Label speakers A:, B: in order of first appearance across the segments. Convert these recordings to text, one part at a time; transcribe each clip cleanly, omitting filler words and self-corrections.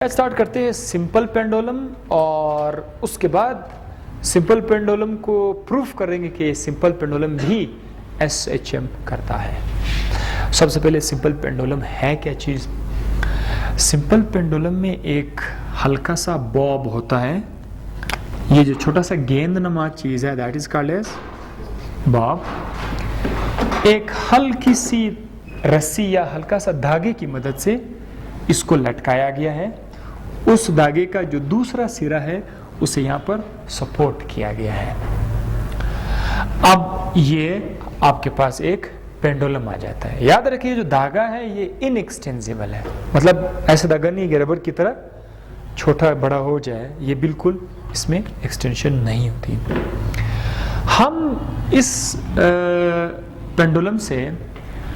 A: Start करते हैं simple pendulum और उसके बाद सिंपल पेंडुलम को प्रूफ करेंगे कि सिंपल पेंडुलम भी एसएचएम करता है। सबसे पहले सिंपल पेंडुलम है क्या चीज? सिंपल पेंडुलम में एक हल्का सा बॉब होता है। ये जो छोटा सा गेंद नमा चीज है that is called as bob. एक हल्की सी रस्सी या हल्का सा धागे की मदद से इसको लटकाया गया है। उस धागे का जो दूसरा सिरा है उसे यहाँ पर सपोर्ट किया गया है। अब ये आपके पास एक पेंडुलम आ जाता है। याद रखिए जो धागा है ये इनएक्सटेंसिबल है, मतलब ऐसा धागा नहीं रबर की तरह छोटा बड़ा हो जाए, ये बिल्कुल इसमें एक्सटेंशन नहीं होती। हम इस पेंडुलम से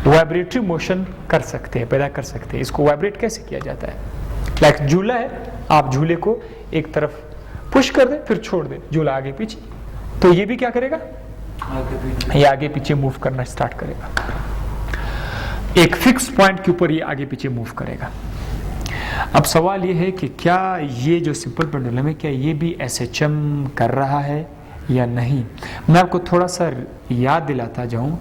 A: वाइब्रेटरी मोशन कर सकते हैं, पैदा कर सकते हैं। इसको वाइब्रेट कैसे किया जाता है? लाइक झूला है, आप झूले को एक तरफ पुश कर दें फिर छोड़ दें, झूला आगे पीछे, तो ये भी क्या करेगा? ये आगे पीछे मूव करना स्टार्ट करेगा। एक फिक्स पॉइंट के ऊपर ये आगे पीछे मूव करेगा। अब सवाल ये है कि क्या ये जो सिंपल पेंडुलम है क्या ये भी एसएचएम कर रहा है या नहीं? मैं आपको थोड़ा सा याद दिलाता जाऊं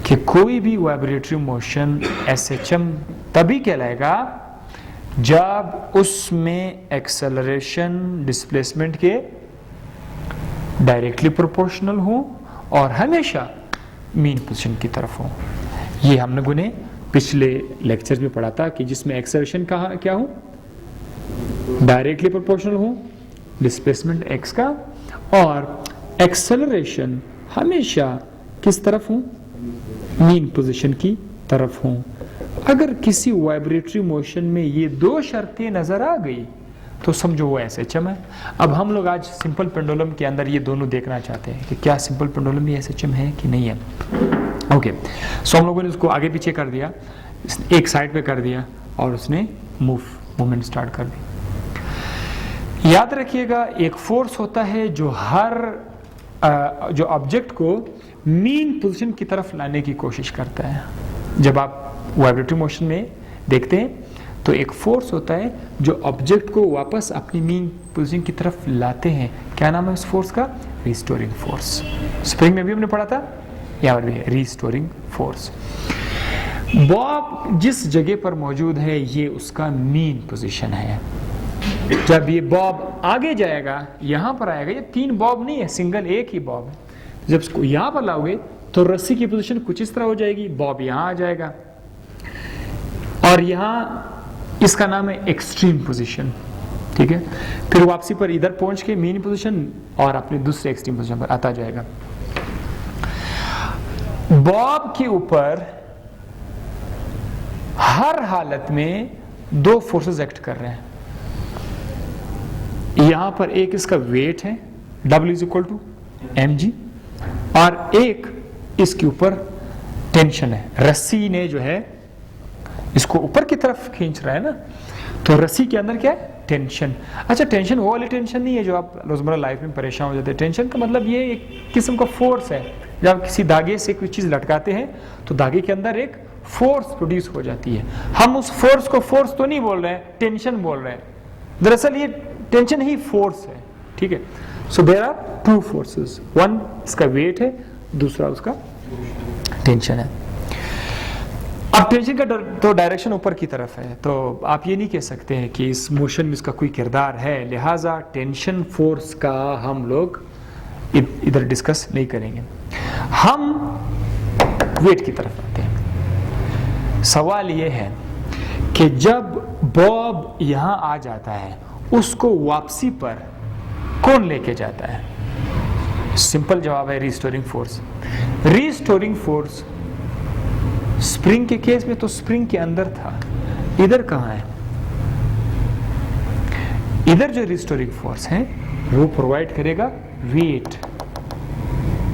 A: कि कोई भी वाइब्रेटरी मोशन एसएचएम तभी कहलाएगा जब उसमें एक्सेलरेशन डिस्प्लेसमेंट के डायरेक्टली प्रोपोर्शनल हो और हमेशा मीन पोजीशन की तरफ हो। ये हमने पिछले लेक्चर में पढ़ा था कि जिसमें एक्सेलरेशन कहा क्या हो, डायरेक्टली प्रोपोर्शनल हो डिस्प्लेसमेंट एक्स का, और एक्सेलरेशन हमेशा किस तरफ हो? मीन पोजीशन की तरफ हो। अगर किसी वाइब्रेटरी मोशन में ये दो शर्तें नजर आ गई तो समझो वो एसएचएम है। अब हम लोग आज सिंपल पेंडुलम के अंदर ये दोनों देखना चाहते हैं कि क्या सिंपल पेंडुलम भी एसएचएम है कि नहीं है। ओके, सो हम लोगों ने उसको आगे पीछे कर दिया, एक साइड पे कर दिया और उसने मूवमेंट स्टार्ट कर दी। याद रखिएगा एक फोर्स होता है जो जो ऑब्जेक्ट को मीन पोजीशन की तरफ लाने की कोशिश करता है। जब आप वाइब्रेटरी मोशन में देखते हैं तो एक फोर्स होता है जो ऑब्जेक्ट को वापस अपनी मीन पोजीशन की तरफ लाते हैं। क्या नाम है उस फोर्स का? Restoring force. स्प्रिंग में भी हमने पढ़ा था, यहाँ पर भी है रिस्टोरिंग फोर्स। बॉब जिस जगह पर मौजूद है ये उसका मीन पोजीशन है। जब ये बॉब आगे जाएगा, यहां पर आएगा, ये तीन बॉब नहीं है, सिंगल एक ही बॉब है। जब इसको यहां पर लाओगे तो रस्सी की पोजीशन कुछ इस तरह हो जाएगी, बॉब यहां आ जाएगा और यहां इसका नाम है एक्सट्रीम पोजीशन। ठीक है, फिर वापसी पर इधर पहुंच के मीन पोजीशन और अपने दूसरे एक्सट्रीम पोजीशन पर आता जाएगा। बॉब के ऊपर हर हालत में दो फोर्सेस एक्ट कर रहे हैं। यहां पर एक इसका वेट है W = mg और एक इसके ऊपर टेंशन है। रस्सी ने जो है इसको ऊपर की तरफ खींच रहा है ना, तो रस्सी के अंदर क्या है? टेंशन। अच्छा, टेंशन वो वाली टेंशन नहीं है जो आप रोजमर्रा लाइफ में परेशान हो जाते हैं। टेंशन का मतलब ये एक किस्म का फोर्स है। जब आप किसी धागे से कोई चीज लटकाते हैं तो धागे के अंदर एक फोर्स प्रोड्यूस हो जाती है। हम उस फोर्स को फोर्स तो नहीं बोल रहे हैं, टेंशन बोल रहे हैं। दरअसल ये टेंशन ही फोर्स है। ठीक है, so there are two forces, one इसका वेट है, दूसरा उसका टेंशन है। अब टेंशन का तो डायरेक्शन ऊपर की तरफ है, तो आप ये नहीं कह सकते हैं कि इस मोशन में इसका कोई किरदार है, लिहाजा टेंशन फोर्स का हम लोग इधर डिस्कस नहीं करेंगे। हम वेट की तरफ आते हैं। सवाल ये है कि जब बॉब यहां आ जाता है उसको वापसी पर कौन लेके जाता है? सिंपल जवाब है restoring force. Restoring force spring के केस में तो स्प्रिंग के अंदर था, इधर कहां है? इधर जो रिस्टोरिंग फोर्स है वो प्रोवाइड करेगा वेट।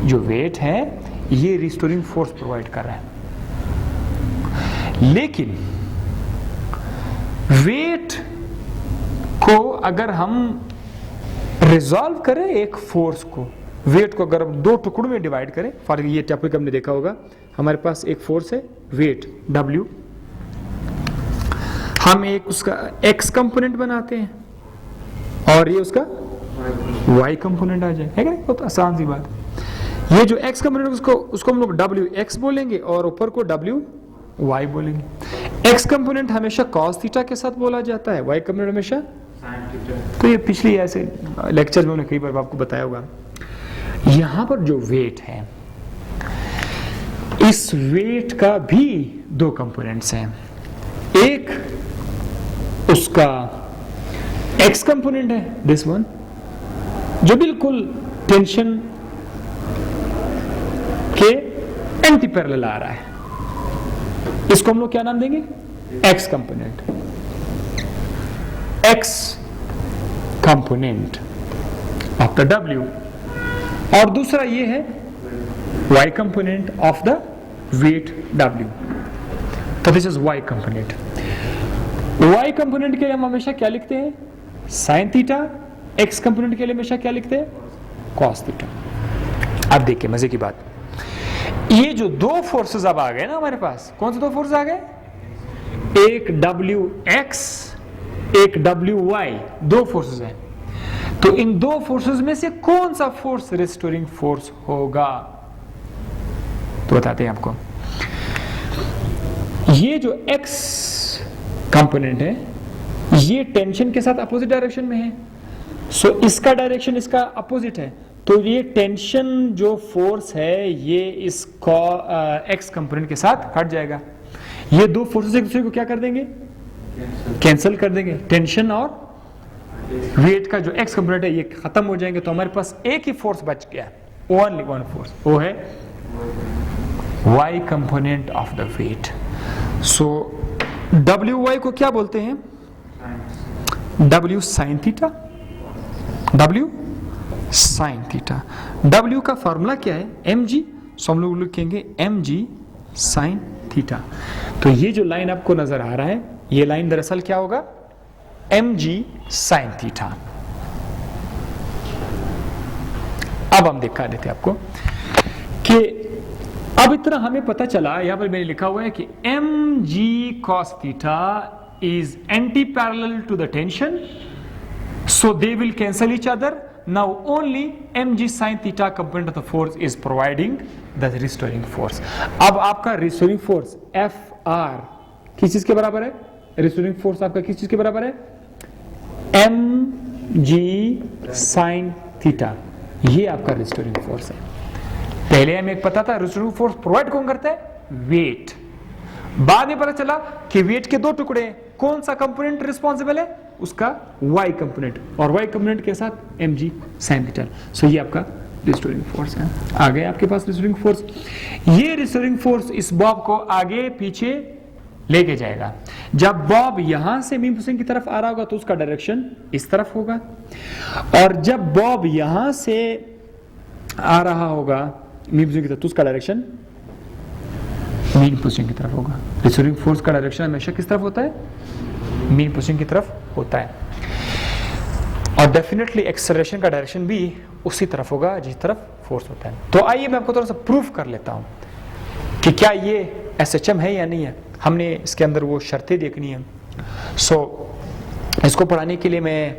A: जो वेट है ये रिस्टोरिंग फोर्स प्रोवाइड कर रहा है। लेकिन वेट को अगर हम रिजॉल्व करें एक फोर्स को, वेट को अगर हम दो टुकड़ों में डिवाइड करें, फॉर ये टॉपिक हमने देखा होगा, हमारे पास एक फोर्स है वेट W, हम एक उसका x कंपोनेंट बनाते हैं और ये उसका y कंपोनेंट आ जाए, है क्या? बहुत आसान सी बात। ये जो x कंपोनेंट उसको हम लोग wx बोलेंगे और ऊपर को wy बोलेंगे। x कंपोनेंट हमेशा cos थीटा के साथ बोला जाता है, y कंपोनेंट हमेशा sin थीटा। तो ये पिछली ऐसे लेक्चर में मैंने कई बार आपको बताया होगा। यहां पर जो वेट है, इस वेट का भी दो कंपोनेंट्स हैं। एक उसका x कंपोनेंट है, दिस वन, जो बिल्कुल टेंशन के एंटी पैरेलल आ रहा है। इसको हम लोग क्या नाम देंगे? x component, x component of the w। और दूसरा ये है y component of the weight w। तो this is y component. y component के लिए हम हमेशा क्या लिखते हैं? sin theta. x कंपोनेंट के लिए हमेशा क्या लिखते हैं? cos theta. अब देखिए मजे की बात, ये जो दो फोर्सेस अब आ गए ना हमारे पास, कौन से दो फोर्सेस आ गए? एक wx, एक wy, दो फोर्सेस हैं। तो इन दो फोर्सेस में से कौन सा फोर्स रिस्टोरिंग फोर्स होगा? तो बताते हैं आपको। ये जो x कंपोनेंट है, ये टेंशन के साथ अपोजिट डायरेक्शन में है। सो इसका डायरेक्शन इसका अपोजिट है, तो ये टेंशन जो फोर्स है ये इस x कंपोनेंट के साथ हट जाएगा। ये दो फोर्सेस एक दूसरे को क्या कर देंगे? कैंसिल कर देंगे। टेंशन और वेट का जो x कंपोनेंट है ये खत्म हो जाएंगे, तो हमारे पास एक ही फोर्स बच गया, ओनली वन फोर्स, वो है y component of the weight. So wy को क्या बोलते हैं? w sin theta, w sin theta. w का फॉर्मूला क्या है? mg। सो हम लोग लिखेंगे mg sin थीटा। तो ये जो लाइन आपको नजर आ रहा है, ये लाइन दरअसल क्या होगा? mg sin theta. अब हम दिखा देते आपको कि अब इतना हमें पता चला, यहां पर मैंने लिखा हुआ है कि mg cos theta is anti-parallel to the tension, so they will cancel each other. Now only mg sin theta component of the force is providing the restoring force. अब आपका restoring force Fr किस चीज के बराबर है? restoring force आपका किस चीज के बराबर है? mg sin theta। ये आपका restoring force है। पहले हमें पता था restoring force प्रोवाइड कौन करता है? वेट। बाद में पता चला कि वेट के दो टुकड़े हैं, कौन सा कंपोनेंट रिस्पॉन्सिबल है? उसका y कंपोनेंट, और y कंपोनेंट के साथ mg sin थीटा। सो ये आपका रिस्टोरिंग फोर्स है। आ गया आपके पास रिस्टोरिंग फोर्स। ये रिस्टोरिंग फोर्स इस बॉब को आगे पीछे लेके जाएगा। जब बॉब यहां से मीन पोजीशन की तरफ आ रहा होगा तो उसका डायरेक्शन इस तरफ होगा, और जब बॉब यहां से आ रहा होगा मीन पोजीशन की तरफ तो उसका डायरेक्शन मीन पोजीशन की तरफ होगा। रिस्टोरिंग फोर्स का डायरेक्शन हमेशा किस तरफ होता है? मीन पोजीशन की तरफ होता है। और डेफिनेटली एक्सेलरेशन का डायरेक्शन भी उसी तरफ होगा जिस तरफ फोर्स होता है। तो आइए मैं आपको थोड़ा सा प्रूफ कर लेता हूं कि क्या ये SHM है या नहीं है। हमने इसके अंदर वो शर्तें देखनी है। सो इसको पढ़ाने के लिए मैं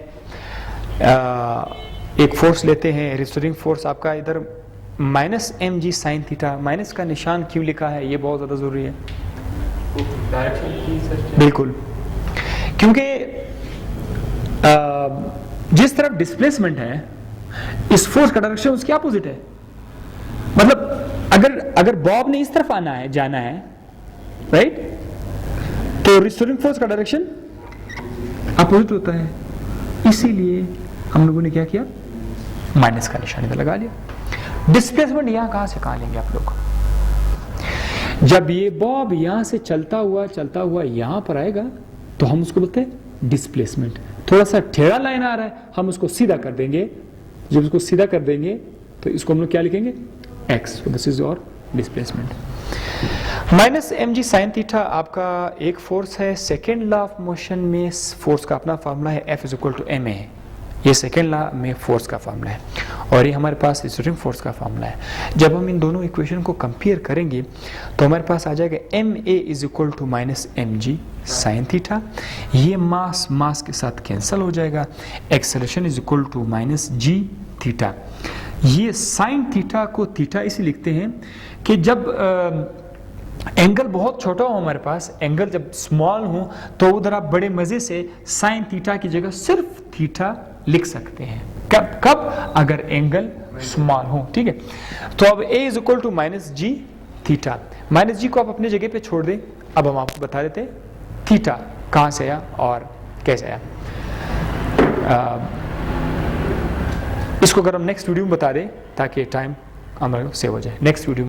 A: एक फोर्स लेते हैं, रिस्टोरिंग फोर्स आपका इधर -mg sin थीटा। माइनस का निशान क्यों लिखा है ये बहुत ज्यादा जरूरी है। बिल्कुल, क्योंकि जिस तरफ डिस्प्लेसमेंट है इस फोर्स का डायरेक्शन उसके अपोजिट है। मतलब अगर बॉब ने इस तरफ आना है, जाना है, राइट, तो रिस्टोरिंग फोर्स का डायरेक्शन अपोजिट होता है। इसीलिए हम लोगों ने क्या किया? माइनस का निशान इधर लगा लिया। डिस्प्लेसमेंट यहां कहां से कहां लेंगे आप लोग? जब ये बॉब यहां से चलता हुआ यहां पर आएगा तो हम उसको बोलते हैं डिस्प्लेसमेंट। थोड़ा सा टेढ़ा लाइन आ रहा है, हम उसको सीधा कर देंगे। जब उसको सीधा कर देंगे तो इसको हम लोग क्या लिखेंगे? x। This is your displacement. -mg sin theta आपका एक फोर्स है। सेकेंड लॉ ऑफ मोशन में फोर्स का अपना फार्मूला है F = ma। ये सेकेंड लॉ में फोर्स का फार्मूला है। और ये हमारे पास स्टियरिंग फोर्स का फॉर्मूला है। जब हम इन दोनों इक्वेशन को कंपेयर करेंगे तो हमारे पास आ जाएगा ma is equal to minus M G sine theta. ये मास के साथ कैंसिल हो जाएगा। Acceleration is equal to minus ji theta. ये साइन थीटा को थीटा इसे लिखते हैं कि जब एंगल बहुत छोटा हो हमारे पास, एंगल जब स्मॉल हो तो उधर आप बड़े मजे से साइन थीटा की जगह सिर्फ थीटा लिख सकते हैं। कब अगर एंगल स्मॉल हो, ठीक है। तो अब a is equal to minus ji theta. Minus g को आप अपनी जगह पे छोड़ दें। अब हम आपको बता देते हैं थीटा कहां से आया और कैसे आया। इसको अगर हम नेक्स्ट वीडियो में बता दें ताकि टाइम हमारा सेव हो जाए। Next video